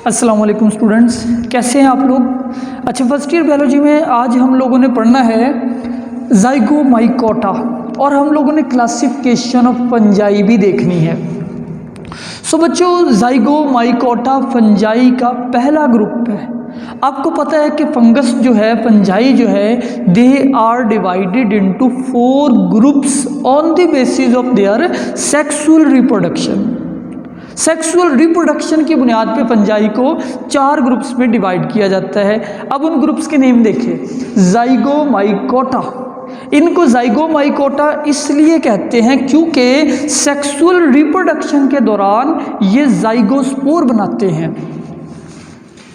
अस्सलाम वालेकुम स्टूडेंट्स, कैसे हैं आप लोग। अच्छा, फर्स्ट ईयर बायोलॉजी में आज हम लोगों ने पढ़ना है ज़ाइगोमाइकोटा और हम लोगों ने क्लासिफिकेशन ऑफ फंजाई भी देखनी है। सो बच्चों, ज़ाइगोमाइकोटा फंजाई का पहला ग्रुप है। आपको पता है कि फंगस जो है, फंजाई जो है, they are divided into 4 groups on the basis of their sexual reproduction. Sexual reproduction की बुनियाद पे फंजाई को 4 ग्रुप्स में डिवाइड किया जाता है। अब उन ग्रुप्स के नेम देखें। ज़ाइगोमाइकोटा, इनको ज़ाइगोमाइकोटा इसलिए कहते हैं क्योंकि सेक्सुअल रिप्रोडक्शन के दौरान ये ज़ाइगोस्पोर बनाते हैं।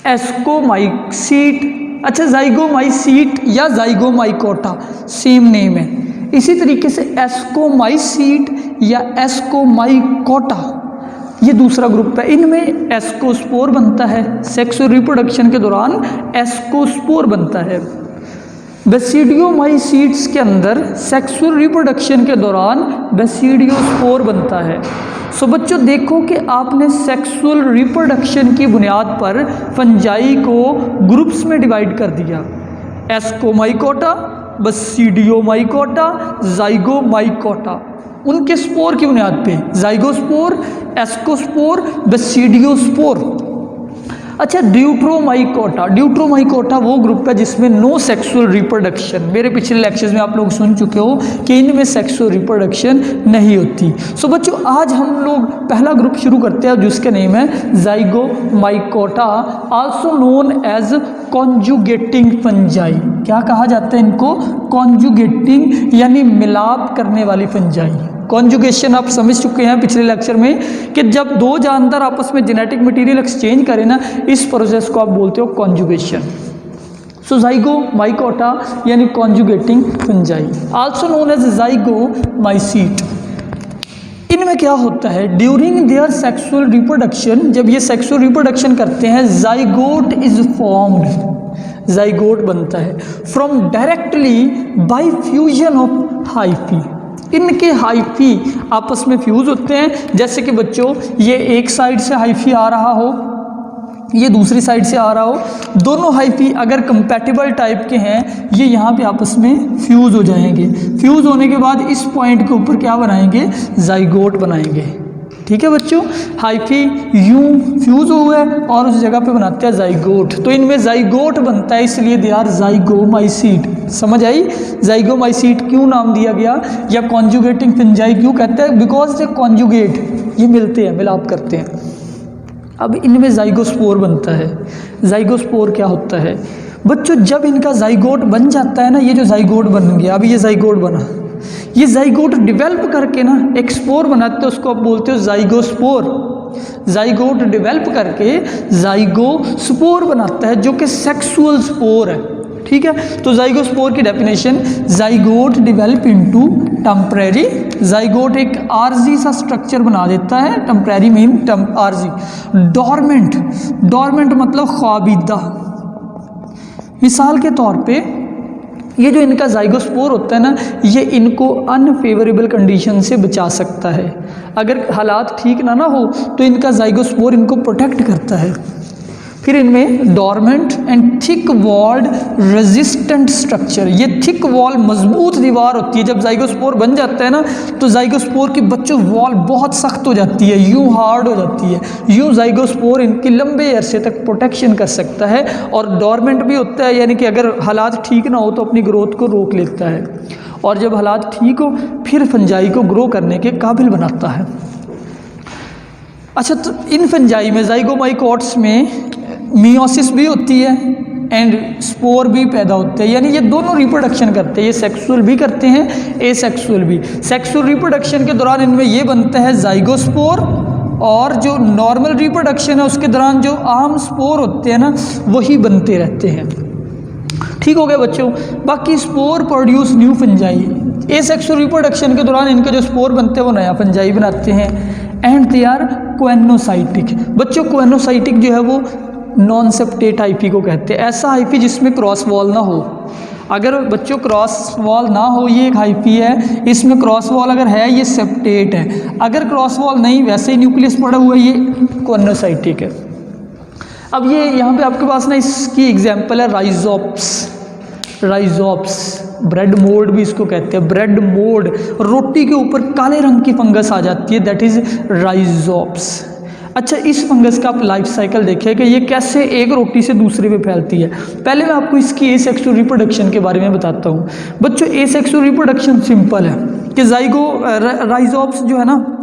एस्कोमाइसीट, अच्छा ज़ाइगोमाइसीट या ज़ाइगोमाइकोटा सेम नेम है। इसी तरीके से एस्कोमाइसीट या एस्कोमाइकोटा ये दूसरा ग्रुप है। इनमें एस्कोस्पोर बनता है, सेक्सुअल रिप्रोडक्शन के दौरान एस्कोस्पोर बनता है। बेसिडियोमाइसीट्स के अंदर सेक्सुअल रिप्रोडक्शन के दौरान बेसिडियोस्पोर बनता है। सो बच्चों देखो कि आपने सेक्सुअल रिप्रोडक्शन की बुनियाद पर फंजाई को ग्रुप्स में डिवाइड कर दिया। एस्कोमाइकोटा, बेसिडियोमाइकोटा, ज़ाइगोमाइकोटा, उनके स्पोर की बुनियाद पे ज़ाइगोस्पोर, एस्कोस्पोर, बेसिडियोस्पोर। अच्छा, ड्यूट्रोमाइकोटा, ड्यूट्रोमाइकोटा वो ग्रुप है जिसमें नो सेक्सुअल रिप्रोडक्शन। मेरे पिछले लेक्चर्स में आप लोग सुन चुके हो कि इनमें सेक्सुअल रिप्रोडक्शन नहीं होती। सो बच्चों आज हम लोग पहला ग्रुप शुरू करते हैं जिसका नेम है zygomycota, also known as conjugating fungi. क्या कहा जाता है इनको? कॉन्जुगेटिंग यानी मिलाप करने वाली फंजाई। कॉन्जुगेशन आप समझ चुके हैं पिछले लेक्चर में कि जब दो जानदार आपस में जेनेटिक मटेरियल एक्सचेंज करें ना, इस प्रोसेस को आप बोलते हो कॉन्जुगेशन। सो ज़ाइगोमाइकोटा यानी conjugating fungi, also known as zygomycete. इनमें क्या होता है? ड्यूरिंग देयर सेक्सुअल रिप्रोडक्शन, जब ये सेक्सुअल रिप्रोडक्शन करते हैं, ज़ाइगोट इज फॉर्म्ड, ज़ाइगोट बनता है from directly by fusion of hyphae. इनके हाइफी आपस में फ्यूज होते हैं। जैसे कि बच्चों ये एक साइड से हाइफी आ रहा हो, ये दूसरी साइड से आ रहा हो, दोनों हाइफी अगर कंपैटिबल टाइप के हैं, ये यहाँ पे आपस में फ्यूज हो जाएंगे। फ्यूज होने के बाद इस पॉइंट के ऊपर क्या बनाएंगे? ज़ाइगोट बनाएंगे। ठीक है बच्चों, हाइफी यूं फ्यूज हुआ है और उस जगह पे बनाते हैं ज़ाइगोट। तो इनमें ज़ाइगोट बनता है, इसलिए दे आर ज़ाइगोमाइसीट। समझ आई? ज़ाइगोमाइसीट क्यों नाम दिया गया या कॉन्जुगेटिंग फंजाई क्यों कहते हैं? बिकॉज दे कॉन्जुगेट, ये मिलते हैं, मिलाप करते हैं। अब इनमें ज़ाइगोस्पोर बनता है। ज़ाइगोस्पोर क्या होता है बच्चों? जब इनका ज़ाइगोट बन जाता है ना, ये जो ज़ाइगोट बन गया, अभी ये ज़ाइगोट बना, ये ज़ाइगोट डेवलप करके ना एक स्पोर बनाते हैं, उसको आप बोलते हो ज़ाइगोस्पोर। ज़ाइगोट डेवलप करके ज़ाइगोस्पोर बनाता है जो कि सेक्सुअल स्पोर है। ठीक है, तो ज़ाइगोस्पोर की definition, zygote develop into temporary, zygote एक आरजी सा स्ट्रक्चर बना देता है, टेम्परेरी मीन आरजी। डॉर्मेंट, डॉर्मेंट मतलब ख्वाबीदा। मिसाल के तौर पे ये जो इनका ज़ाइगोस्पोर होता है ना, ये इनको अनफेवरेबल कंडीशन से बचा सकता है। अगर हालात ठीक ना हो तो इनका ज़ाइगोस्पोर इनको प्रोटेक्ट करता है। फिर इनमें dormant and thick walled resistant structure, ये थिक वॉल मजबूत दीवार होती है। जब ज़ाइगोस्पोर बन जाता है ना, तो ज़ाइगोस्पोर की बच्चों वॉल बहुत सख्त हो जाती है, यूं हार्ड हो जाती है। यूं ज़ाइगोस्पोर इनकी लंबे अरसे तक प्रोटेक्शन कर सकता है। और डॉर्मेंट भी होता है, यानी कि अगर हालात ठीक ना हो तो अपनी ग्रोथ को रोक लेता है, और जब हालात ठीक हो फिर फंजाई को ग्रो करने के काबिल बनाता है। अच्छा, तो इन फंजाई में ज़ाइगोमाइकोट्स में मियोसिस भी होती है एंड स्पोर भी पैदा होते हैं, यानी ये दोनों रिप्रोडक्शन करते हैं। ये सेक्सुअल भी करते हैं, एसेक्सुअल भी। सेक्सुअल रिप्रोडक्शन के दौरान इनमें ये बनता है ज़ाइगोस्पोर, और जो नॉर्मल रिप्रोडक्शन है उसके दौरान जो आम स्पोर होते हैं ना, वही बनते रहते हैं। ठीक हो गया बच्चों। बाकी spore produce new fungi. Asexual reproduction के दौरान इनके जो स्पोर बनते हैं वो नया फंजाई बनाते हैं। And they are coenocytic. बच्चों कोएनोसाइटिक जो है वो नॉन सेप्टेट हाइफी को कहते हैं। ऐसा हाइफी जिसमें क्रॉस वॉल ना हो। अगर बच्चों क्रॉस वॉल ना हो, ये एक हाइफी है, इसमें क्रॉस वॉल अगर है ये सेप्टेट है। अगर क्रॉस वॉल नहीं, वैसे ही न्यूक्लियस पड़ा हुआ है, ये कोएनोसाइटिक है। अब ये यहाँ पे आपके पास ना इसकी एग्जाम्पल है राइजोप्स, ब्रेड मोल्ड भी इसको कहते हैं। ब्रेड मोल्ड, रोटी के ऊपर काले रंग की फंगस आ जाती है, दैट इज राइजोप्स। अच्छा, इस फंगस का आप लाइफ साइकिल देखिए कि ये कैसे एक रोटी से दूसरे पे फैलती है। पहले मैं आपको इसकी एसेक्सुअल रिप्रोडक्शन के बारे में बताता हूँ। बच्चों, एसेक्सुअल रिप्रोडक्शन सिंपल है कि राइजोप्स जो है ना,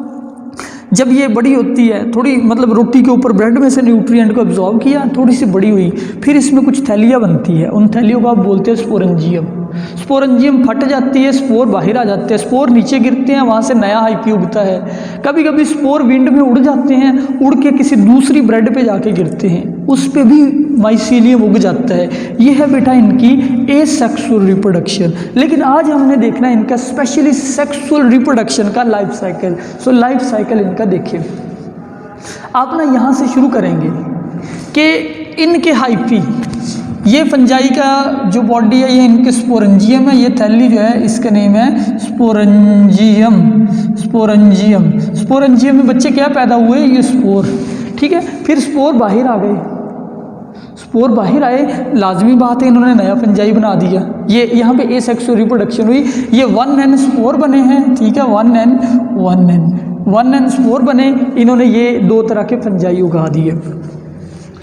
जब ये बड़ी होती है, थोड़ी मतलब रोटी के ऊपर ब्रेड में से न्यूट्रिएंट को एब्जॉर्ब किया, थोड़ी सी बड़ी हुई, फिर इसमें कुछ थैलियाँ बनती है, उन थैलियों को आप बोलते हैं स्पोरेंजियम। स्पोरेंजियम फट जाती है, स्पोर बाहर आ जाते हैं, स्पोर नीचे गिरते हैं, वहाँ से नया हाइफी उगता है। कभी कभी स्पोर विंड में उड़ जाते हैं, उड़ के किसी दूसरी ब्रेड पे जाके गिरते हैं, उस पे भी माइसीलियम उग जाता है। ये है बेटा इनकी एसेक्सुअल रिप्रोडक्शन। लेकिन आज हमने देखना है इनका स्पेशली सेक्सुअल रिप्रोडक्शन का life cycle. So life cycle इनका देखिए, आप ना यहाँ से शुरू करेंगे कि इनके हाइफी, ये फंजाई का जो बॉडी है ये इनके स्पोरेंजियम है, ये थैली जो है इसका नेम है स्पोरेंजियम। स्पोरेंजियम में बच्चे क्या पैदा हुए, ये स्पोर, ठीक है। फिर स्पोर बाहर आ गए, स्पोर बाहर आए, लाजमी बात है इन्होंने नया फंजाई बना दिया। ये यहाँ पे एसेक्सुअल रिप्रोडक्शन हुई, ये 1n स्पोर बने हैं, ठीक है, 1n स्पोर बने, इन्होंने ये दो तरह के फंजाई उगा दिए।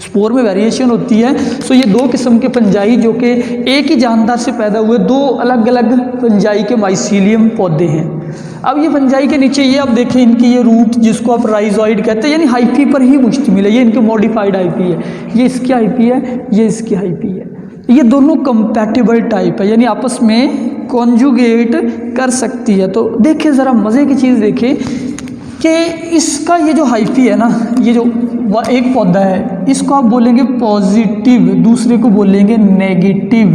स्पोर में वेरिएशन होती है। सो ये दो किस्म के फंजाई जो कि एक ही जानदार से पैदा हुए, दो अलग अलग फंजाई के माइसीलियम पौधे हैं। अब ये फंजाई के नीचे ये आप देखें, इनकी ये रूट जिसको आप राइजोइड कहते हैं, यानी हाइफी पर ही मुश्तमिल है। ये इनके मॉडिफाइड हाइफी है, ये इसकी हाइफी है, ये इसकी हाइफी है। ये दोनों कंपैटिबल टाइप है, यानी आपस में कॉन्जुगेट कर सकती है। तो देखिए ज़रा मज़े की चीज़ देखिए कि इसका ये जो हाइफी है ना, ये जो एक पौधा है, इसको आप बोलेंगे पॉजिटिव, दूसरे को बोलेंगे नेगेटिव।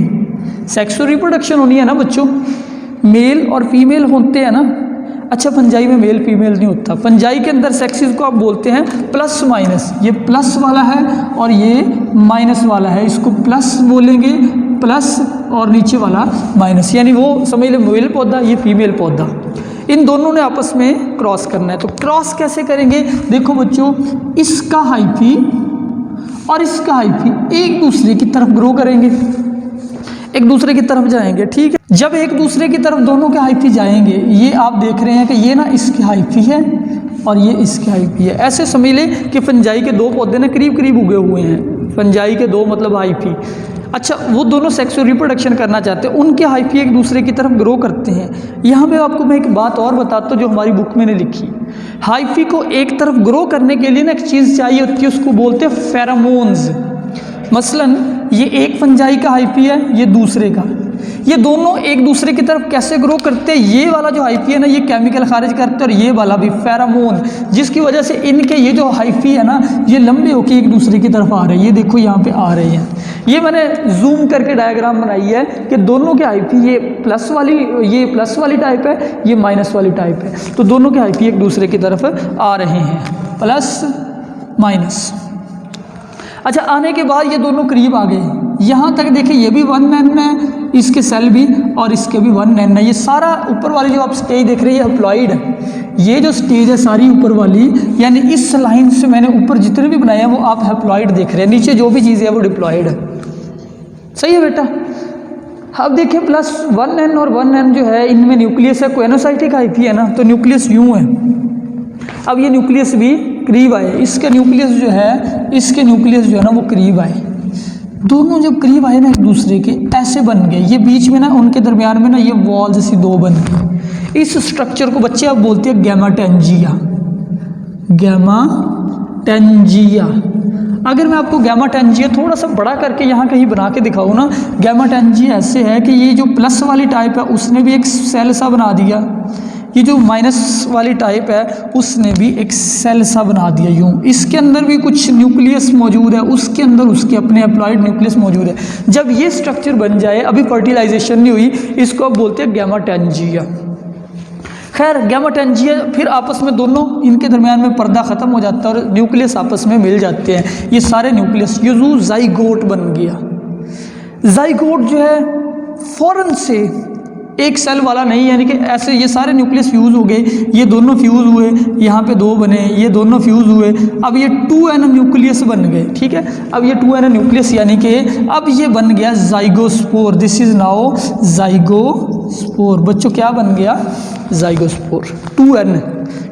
सेक्सुअल रिप्रोडक्शन होनी है ना बच्चों, मेल और फीमेल होते हैं ना। अच्छा, फंजाई में मेल फीमेल नहीं होता। फंजाई के अंदर सेक्सेस को आप बोलते हैं प्लस माइनस। ये प्लस वाला है और ये माइनस वाला है, इसको प्लस बोलेंगे, प्लस, और नीचे वाला माइनस, यानी वो समझ लो मेल पौधा, ये फीमेल पौधा। इन दोनों ने आपस में क्रॉस करना है। तो क्रॉस कैसे करेंगे, देखो बच्चों, इसका हाइफी और इसका हाइफी एक दूसरे की तरफ ग्रो करेंगे, एक दूसरे की तरफ जाएंगे, ठीक है। जब एक दूसरे की तरफ दोनों के हाइफी जाएंगे, ये आप देख रहे हैं कि ये ना इसकी हाइफी है और ये इसकी हाइफी है। ऐसे समझ ले कि फंजाई के दो पौधे ना करीब करीब उगे हुए हैं, फंजाई के दो मतलब हाइफी। अच्छा, वो दोनों सेक्सुअल रिप्रोडक्शन करना चाहते हैं, उनके हाइफी एक दूसरे की तरफ ग्रो करते हैं। यहाँ पे आपको मैं एक बात और बताता हूँ जो हमारी बुक में ने लिखी। हाइफी को एक तरफ ग्रो करने के लिए ना एक चीज़ चाहिए होती है, उसको बोलते हैं फेरोमोन्स। मसलन ये एक फंजाई का हाइफी है, ये दूसरे का, ये दोनों एक दूसरे की तरफ कैसे ग्रो करते हैं, ये वाला जो हाइफी है ना ये केमिकल खारिज करते हैं और ये वाला भी फेरोमोन, जिसकी वजह से इनके ये जो हाइफी है ना ये लंबे होकर एक दूसरे की तरफ आ रहे हैं। ये देखो यहाँ पे आ रहे हैं, ये मैंने जूम करके डायग्राम बनाई है कि दोनों के हाइफी, ये प्लस वाली टाइप है, ये माइनस वाली टाइप है। तो दोनों के हाइफी एक दूसरे की तरफ आ रहे हैं, प्लस माइनस। अच्छा, आने के बाद ये दोनों करीब आ गए, यहाँ तक देखिए ये भी 1n है, इसके सेल भी और इसके भी 1n है। ये सारा ऊपर वाली जो आप स्टेज देख रहे हैं ये हैप्लॉइड है। ये जो स्टेज है सारी ऊपर वाली, यानी इस लाइन से मैंने ऊपर जितने भी बनाए हैं वो आप हैप्लॉइड देख रहे हैं, नीचे जो भी चीज़ है वो डिप्लॉइड है। सही है बेटा। अब देखिए प्लस 1n और 1n जो है इनमें न्यूक्लियस है, कोएनोसाइटिक हाइफी है ना, तो न्यूक्लियस यूँ है। अब ये न्यूक्लियस भी करीब आए, इसके न्यूक्लियस जो है ना वो करीब आए। दोनों जब करीब आए ना एक दूसरे के, ऐसे बन गए, ये बीच में ना उनके दरमियान में ना ये वॉल जैसी दो बन गई। इस स्ट्रक्चर को बच्चे आप बोलते हैं गैमाटेंजिया। अगर मैं आपको गैमाटेंजिया थोड़ा सा बड़ा करके यहाँ कहीं बना के दिखाऊँ ना, गैमाटेंजिया ऐसे है कि ये जो प्लस वाली टाइप है उसने भी एक सेल सा बना दिया, ये जो माइनस वाली टाइप है उसने भी एक सेल सा बना दिया यूँ। इसके अंदर भी कुछ न्यूक्लियस मौजूद है, उसके अंदर उसके अपने एप्लॉइड न्यूक्लियस मौजूद है। जब ये स्ट्रक्चर बन जाए, अभी फर्टिलाइजेशन नहीं हुई, इसको आप बोलते हैं गैमाटेंजिया। खैर, गैमाटेंजिया फिर आपस में दोनों इनके दरमियान में पर्दा ख़त्म हो जाता है और न्यूक्लियस आपस में मिल जाते हैं। ये सारे न्यूक्लियस, ये जो जाइगोट बन गया। जाइगोट जो है फ़ौरन से एक सेल वाला नहीं, यानी कि ऐसे ये सारे न्यूक्लियस फ्यूज़ हो गए, ये दोनों फ्यूज़ हुए, यहाँ पे 2 बने, ये दोनों फ्यूज़ हुए, अब ये 2n न्यूक्लियस बन गए। ठीक है, अब ये 2n न्यूक्लियस यानी कि अब ये बन गया zygospore. This is now zygospore. बच्चों क्या बन गया? Zygospore 2n।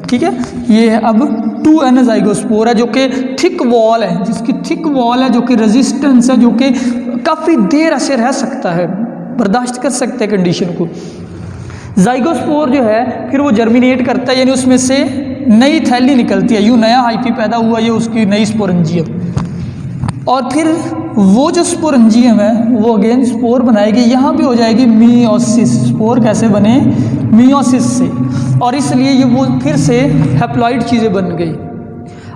ठीक है, ये है अब 2n जाइगोस्पोर है, जो कि थिक वॉल है, जिसकी थिक वॉल है, जो कि रेजिस्टेंस है, जो कि काफ़ी देर ऐसे रह सकता है, बर्दाश्त कर सकते हैं कंडीशन को। जाइगोस्पोर जो है फिर वो जर्मिनेट करता है, यानी उसमें से नई थैली निकलती है, यूँ नया हाइफी पैदा हुआ, ये उसकी नई स्पोरेंजियम, और फिर वो जो स्पोरेंजियम है वो अगेन स्पोर बनाएगी, यहाँ पे हो जाएगी मियोसिस। स्पोर कैसे बने? मियोसिस से, और इसलिए ये वो फिर से हैप्लॉइड चीज़ें बन गई।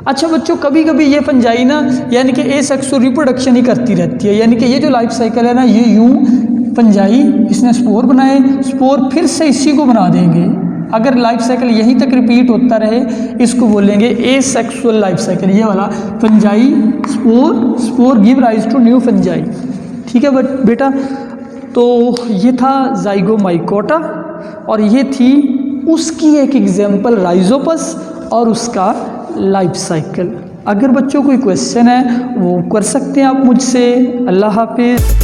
अच्छा बच्चों, कभी कभी ये फंजाई ना यानी कि एसेक्सुअल रिप्रोडक्शन ही करती रहती है, यानी कि ये जो लाइफ साइकिल है ना, ये यूँ फंजाई इसने स्पोर बनाए, स्पोर फिर से इसी को बना देंगे। अगर लाइफ साइकिल यहीं तक रिपीट होता रहे, इसको बोलेंगे एसेक्सुअल लाइफ साइकिल। ये वाला fungi spore, spore give rise to new fungi. ठीक है बेटा, तो ये था जाइगोमाइकोटा, और ये थी उसकी एक एग्जाम्पल राइजोपस और उसका लाइफ साइकिल। अगर बच्चों कोई क्वेश्चन है वो कर सकते हैं आप मुझसे। अल्लाह हाफिज़।